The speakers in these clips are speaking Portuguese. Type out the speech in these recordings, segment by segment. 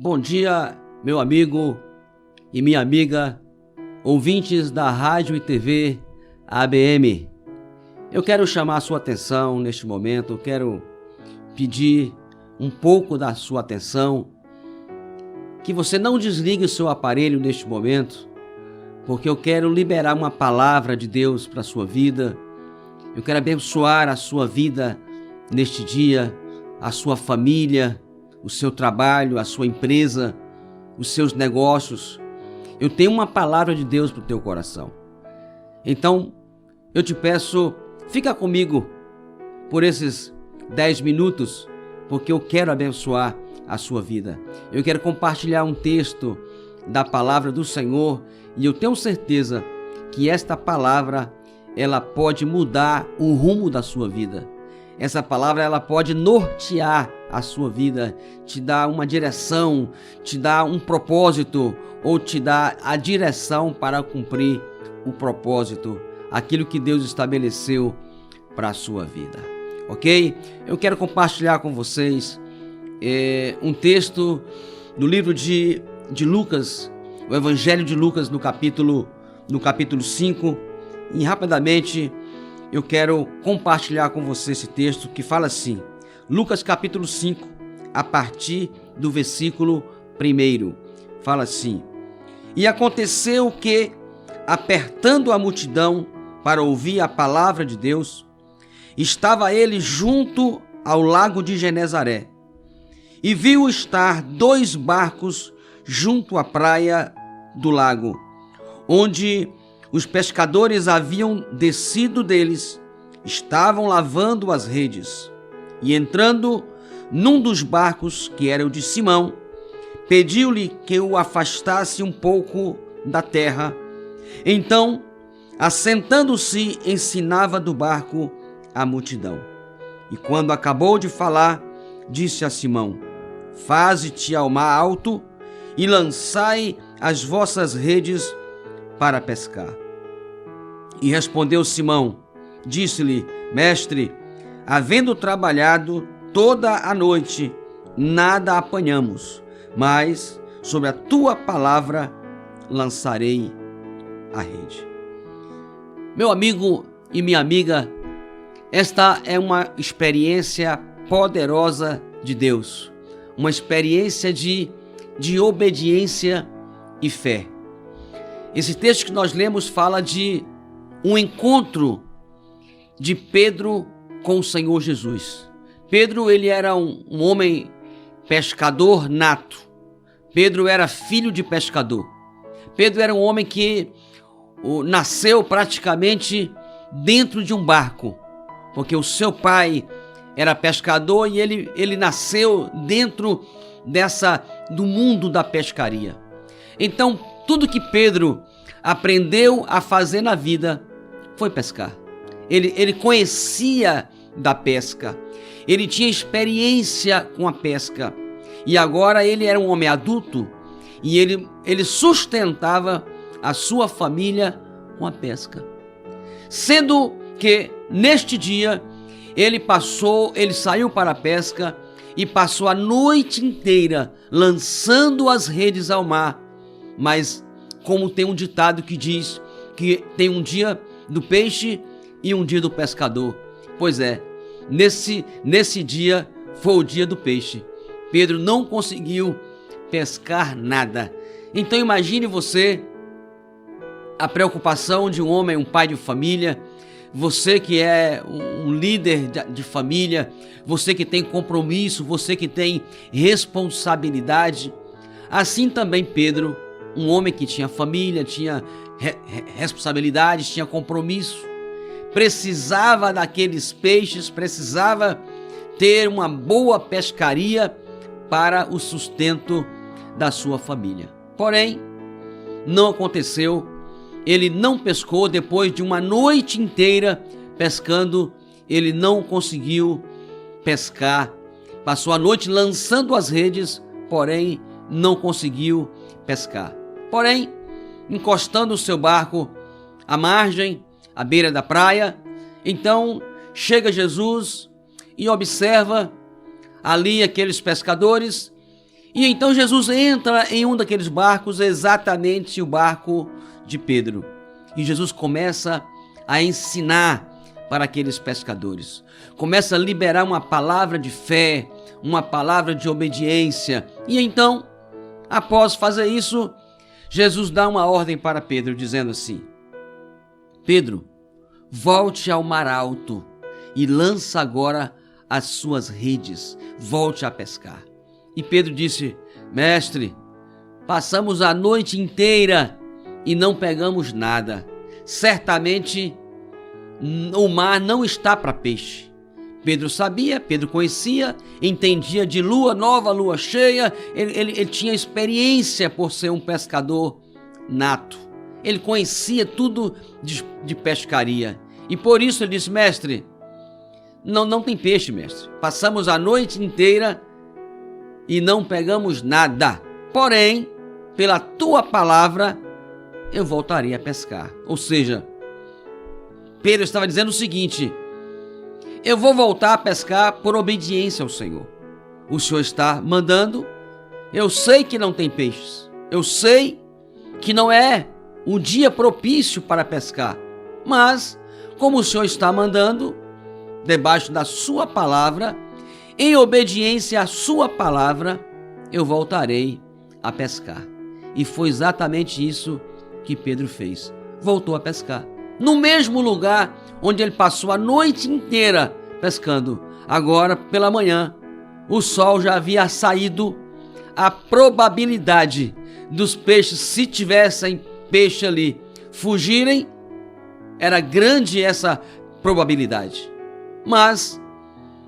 Bom dia, meu amigo e minha amiga, ouvintes da Rádio e TV ABM. Eu quero chamar a sua atenção neste momento, quero pedir um pouco da sua atenção, que você não desligue o seu aparelho neste momento, porque eu quero liberar uma palavra de Deus para a sua vida. Eu quero abençoar a sua vida neste dia, a sua família, o seu trabalho, a sua empresa, os seus negócios. Eu tenho uma palavra de Deus para o teu coração. Então, eu te peço, fica comigo por esses 10 minutos, porque eu quero abençoar a sua vida. Eu quero compartilhar um texto da palavra do Senhor e eu tenho certeza que esta palavra, ela pode mudar o rumo da sua vida. Essa palavra, ela pode nortear a sua vida, te dar uma direção, te dar um propósito ou te dar a direção para cumprir o propósito, aquilo que Deus estabeleceu para a sua vida, ok? Eu quero compartilhar com vocês um texto do livro de Lucas, o Evangelho de Lucas no capítulo 5, e rapidamente eu quero compartilhar com você esse texto que fala assim, Lucas capítulo 5, a partir do versículo 1, fala assim: E aconteceu que, apertando a multidão para ouvir a palavra de Deus, estava ele junto ao lago de Genezaré, e viu estar 2 barcos junto à praia do lago, onde os pescadores haviam descido deles, estavam lavando as redes. E entrando num dos barcos, que era o de Simão, pediu-lhe que o afastasse um pouco da terra. Então, assentando-se, ensinava do barco a multidão. E quando acabou de falar, disse a Simão: Faze-te ao mar alto e lançai as vossas redes para pescar. E respondeu Simão, disse-lhe: Mestre, havendo trabalhado toda a noite, nada apanhamos, mas sobre a tua palavra lançarei a rede. Meu amigo e minha amiga, esta é uma experiência poderosa de Deus, uma experiência de obediência e fé. Esse texto que nós lemos fala de um encontro de Pedro com o Senhor Jesus. Pedro, ele era um homem pescador nato. Pedro era filho de pescador. Pedro era um homem que nasceu praticamente dentro de um barco, porque o seu pai era pescador e ele nasceu dentro do mundo da pescaria. Então, tudo que Pedro aprendeu a fazer na vida foi pescar. Ele conhecia da pesca, ele tinha experiência com a pesca, e agora ele era um homem adulto e ele sustentava a sua família com a pesca. Sendo que neste dia ele saiu para a pesca e passou a noite inteira lançando as redes ao mar. Mas como tem um ditado que diz que tem um dia do peixe e um dia do pescador. Pois é, nesse dia foi o dia do peixe. Pedro não conseguiu pescar nada. Então imagine você a preocupação de um homem, um pai de família, você que é um líder de família, você que tem compromisso, você que tem responsabilidade. Assim também Pedro, um homem que tinha família, tinha responsabilidades, tinha compromisso, precisava daqueles peixes, precisava ter uma boa pescaria para o sustento da sua família. Porém, não aconteceu, ele não pescou. Depois de uma noite inteira pescando, ele não conseguiu pescar, passou a noite lançando as redes, porém não conseguiu pescar. Porém, encostando o seu barco à margem, à beira da praia, então chega Jesus e observa ali aqueles pescadores E então Jesus entra em um daqueles barcos, exatamente o barco de Pedro. E Jesus começa a ensinar para aqueles pescadores. Começa a liberar uma palavra de fé, uma palavra de obediência. E então, após fazer isso, Jesus dá uma ordem para Pedro, dizendo assim: Pedro, volte ao mar alto e lança agora as suas redes. Volte a pescar. E Pedro disse: Mestre, passamos a noite inteira e não pegamos nada. Certamente o mar não está para peixe. Pedro sabia, Pedro conhecia, entendia de lua nova, lua cheia. Ele tinha experiência por ser um pescador nato. Ele conhecia tudo de pescaria. E por isso ele disse: Mestre, não tem peixe, mestre. Passamos a noite inteira e não pegamos nada. Porém, pela tua palavra, eu voltarei a pescar. Ou seja, Pedro estava dizendo o seguinte: eu vou voltar a pescar por obediência ao Senhor. O Senhor está mandando. Eu sei que não tem peixes. Eu sei que não é um dia propício para pescar. Mas, como o Senhor está mandando, debaixo da sua palavra, em obediência à sua palavra, eu voltarei a pescar. E foi exatamente isso que Pedro fez. Voltou a pescar. No mesmo lugar onde ele passou a noite inteira pescando. Agora, pela manhã, o sol já havia saído. A probabilidade dos peixes, se tivessem peixe ali, fugirem, era grande essa probabilidade. Mas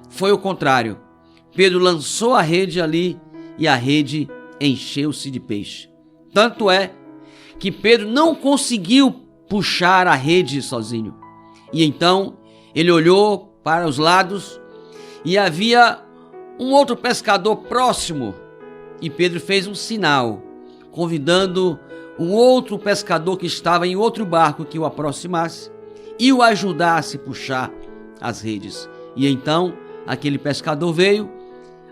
foi o contrário. Pedro lançou a rede ali e a rede encheu-se de peixe. Tanto é que Pedro não conseguiu puxar a rede sozinho. E então ele olhou para os lados e havia um outro pescador próximo. E Pedro fez um sinal, convidando um outro pescador que estava em outro barco que o aproximasse e o ajudasse a puxar as redes. E então aquele pescador veio,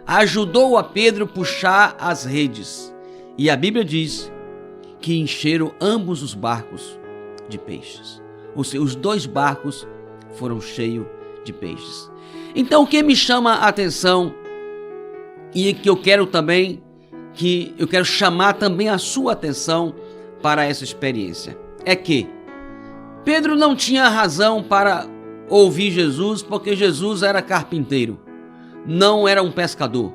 ajudou a Pedro a puxar as redes. E a Bíblia diz que encheram ambos os barcos de peixes. Ou seja, os dois barcos foram cheios de peixes. Então o que me chama a atenção e que eu quero chamar também a sua atenção para essa experiência é que Pedro não tinha razão para ouvir Jesus, porque Jesus era carpinteiro, não era um pescador.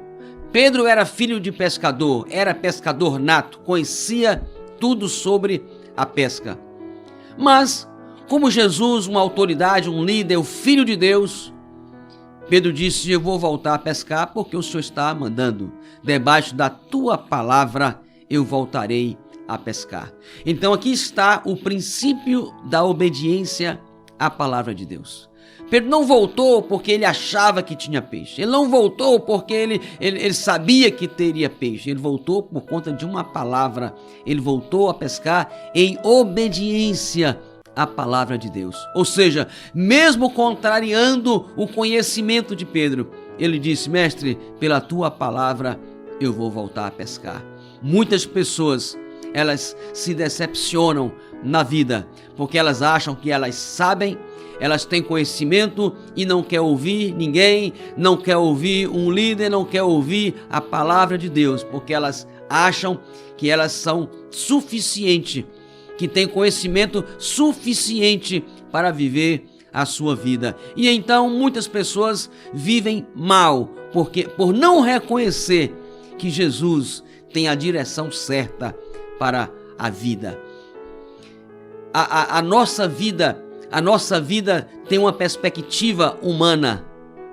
Pedro era filho de pescador, era pescador nato, conhecia tudo sobre a pesca. Mas, como Jesus, uma autoridade, um líder, o Filho de Deus, Pedro disse: eu vou voltar a pescar porque o Senhor está mandando. Debaixo da tua palavra eu voltarei a pescar. Então aqui está o princípio da obediência à palavra de Deus. Pedro não voltou porque ele achava que tinha peixe. Ele não voltou porque ele sabia que teria peixe. Ele voltou por conta de uma palavra. Ele voltou a pescar em obediência à palavra de Deus. Ou seja, mesmo contrariando o conhecimento de Pedro, ele disse: mestre, pela tua palavra eu vou voltar a pescar. Muitas pessoas, elas se decepcionam na vida porque elas acham que elas sabem, elas têm conhecimento e não quer ouvir ninguém, não quer ouvir um líder, não quer ouvir a palavra de Deus, porque elas acham que elas são suficientes, que têm conhecimento suficiente para viver a sua vida. E então muitas pessoas vivem mal, porque por não reconhecer que Jesus tem a direção certa para a vida. A nossa vida tem uma perspectiva humana,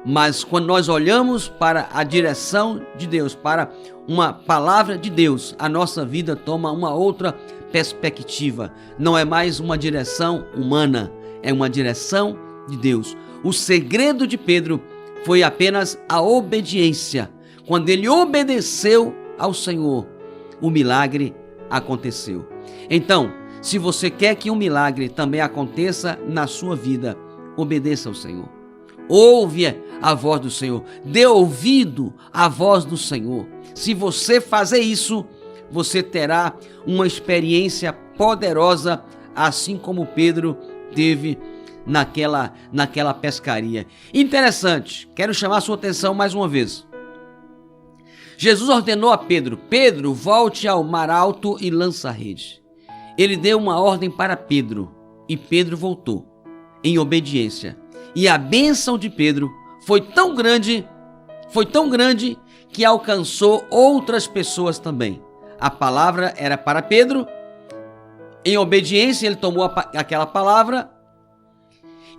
mas quando nós olhamos para a direção de Deus, para uma palavra de Deus, a nossa vida toma uma outra perspectiva. Não é mais uma direção humana, é uma direção de Deus. O segredo de Pedro foi apenas a obediência. Quando ele obedeceu ao Senhor, o milagre aconteceu. Então, se você quer que um milagre também aconteça na sua vida, obedeça ao Senhor. Ouve a voz do Senhor. Dê ouvido à voz do Senhor. se você fazer isso, você terá uma experiência poderosa, assim como Pedro teve naquela pescaria. Interessante, quero chamar a sua atenção mais uma vez. Jesus ordenou a Pedro: Pedro, volte ao mar alto e lança a rede. Ele deu uma ordem para Pedro e Pedro voltou em obediência. E a bênção de Pedro foi tão grande que alcançou outras pessoas também. A palavra era para Pedro, em obediência ele tomou aquela palavra,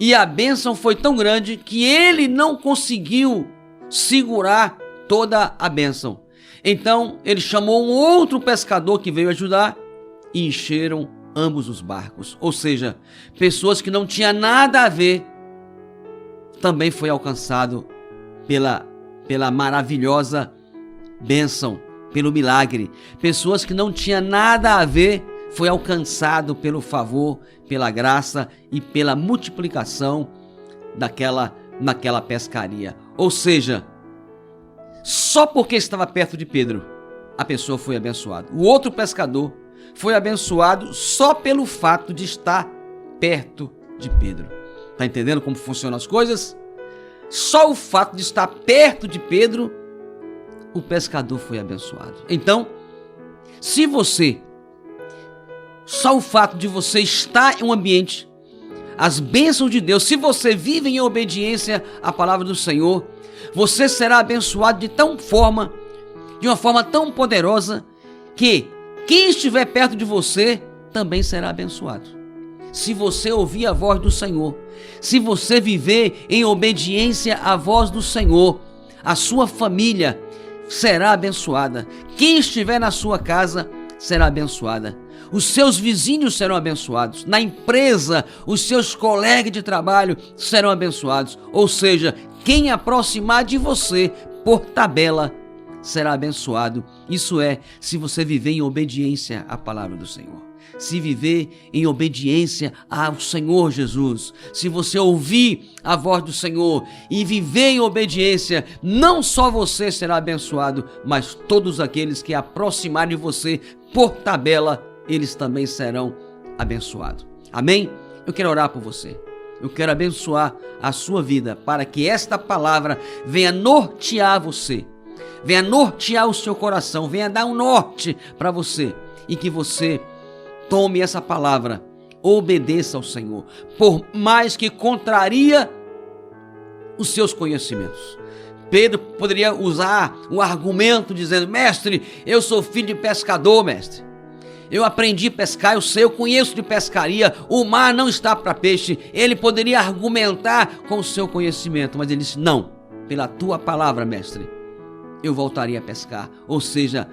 e a bênção foi tão grande que ele não conseguiu segurar toda a bênção. Então ele chamou um outro pescador que veio ajudar e encheram ambos os barcos. Ou seja, pessoas que não tinham nada a ver também foi alcançado pela maravilhosa bênção, pelo milagre. Pessoas que não tinham nada a ver foi alcançado pelo favor, pela graça e pela multiplicação naquela pescaria. Ou seja, só porque estava perto de Pedro, a pessoa foi abençoada. O outro pescador foi abençoado só pelo fato de estar perto de Pedro. Está entendendo como funcionam as coisas? Só o fato de estar perto de Pedro, o pescador foi abençoado. Então, só o fato de você estar em um ambiente, as bênçãos de Deus, se você vive em obediência à palavra do Senhor, você será abençoado de uma forma tão poderosa, que quem estiver perto de você também será abençoado. Se você ouvir a voz do Senhor, se você viver em obediência à voz do Senhor, a sua família será abençoada. Quem estiver na sua casa será abençoada. Os seus vizinhos serão abençoados. Na empresa, os seus colegas de trabalho serão abençoados. Ou seja, quem aproximar de você por tabela será abençoado. Isso é, se você viver em obediência à palavra do Senhor. Se viver em obediência ao Senhor Jesus, se você ouvir a voz do Senhor e viver em obediência, não só você será abençoado, mas todos aqueles que aproximarem de você por tabela, eles também serão abençoados. Amém? Eu quero orar por você. Eu quero abençoar a sua vida para que esta palavra venha nortear você, venha nortear o seu coração, venha dar um norte para você e que você tome essa palavra, obedeça ao Senhor, por mais que contraria os seus conhecimentos. Pedro poderia usar um argumento dizendo: mestre, eu sou filho de pescador, mestre. Eu aprendi a pescar, eu conheço de pescaria, o mar não está para peixe. Ele poderia argumentar com o seu conhecimento, mas ele disse: não, pela tua palavra, mestre, eu voltaria a pescar. Ou seja,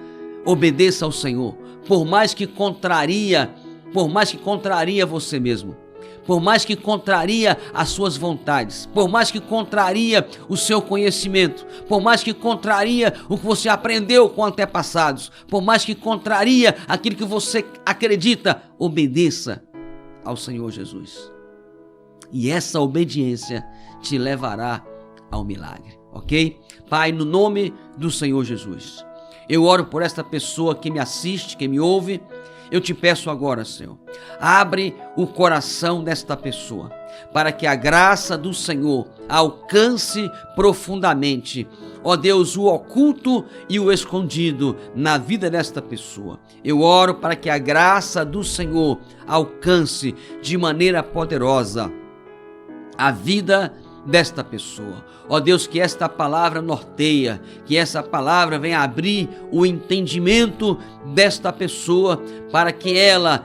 obedeça ao Senhor, por mais que contraria você mesmo, por mais que contraria as suas vontades, por mais que contraria o seu conhecimento, por mais que contraria o que você aprendeu com antepassados, por mais que contraria aquilo que você acredita, obedeça ao Senhor Jesus. E essa obediência te levará ao milagre, ok? Pai, no nome do Senhor Jesus, eu oro por esta pessoa que me assiste, que me ouve. Eu te peço agora, Senhor, abre o coração desta pessoa, para que a graça do Senhor alcance profundamente, ó Deus, o oculto e o escondido na vida desta pessoa. Eu oro para que a graça do Senhor alcance de maneira poderosa a vida desta pessoa. Ó Deus, que esta palavra norteia, que essa palavra venha abrir o entendimento desta pessoa, para que ela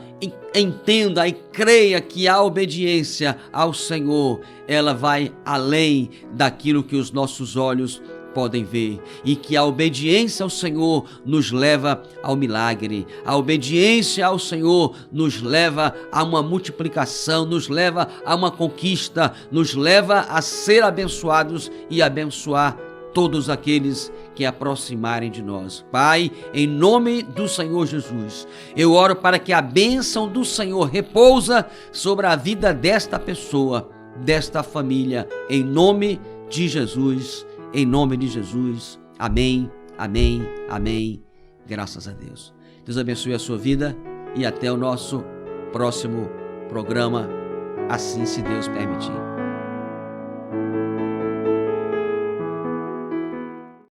entenda e creia que a obediência ao Senhor, ela vai além daquilo que os nossos olhos podem ver, e que a obediência ao Senhor nos leva ao milagre, a obediência ao Senhor nos leva a uma multiplicação, nos leva a uma conquista, nos leva a ser abençoados e abençoar todos aqueles que aproximarem de nós. Pai, em nome do Senhor Jesus, eu oro para que a bênção do Senhor repousa sobre a vida desta pessoa, desta família, em nome de Jesus. Em nome de Jesus, amém, Amém, amém. Graças a Deus. Deus abençoe a sua vida e até o nosso próximo programa, assim se Deus permitir.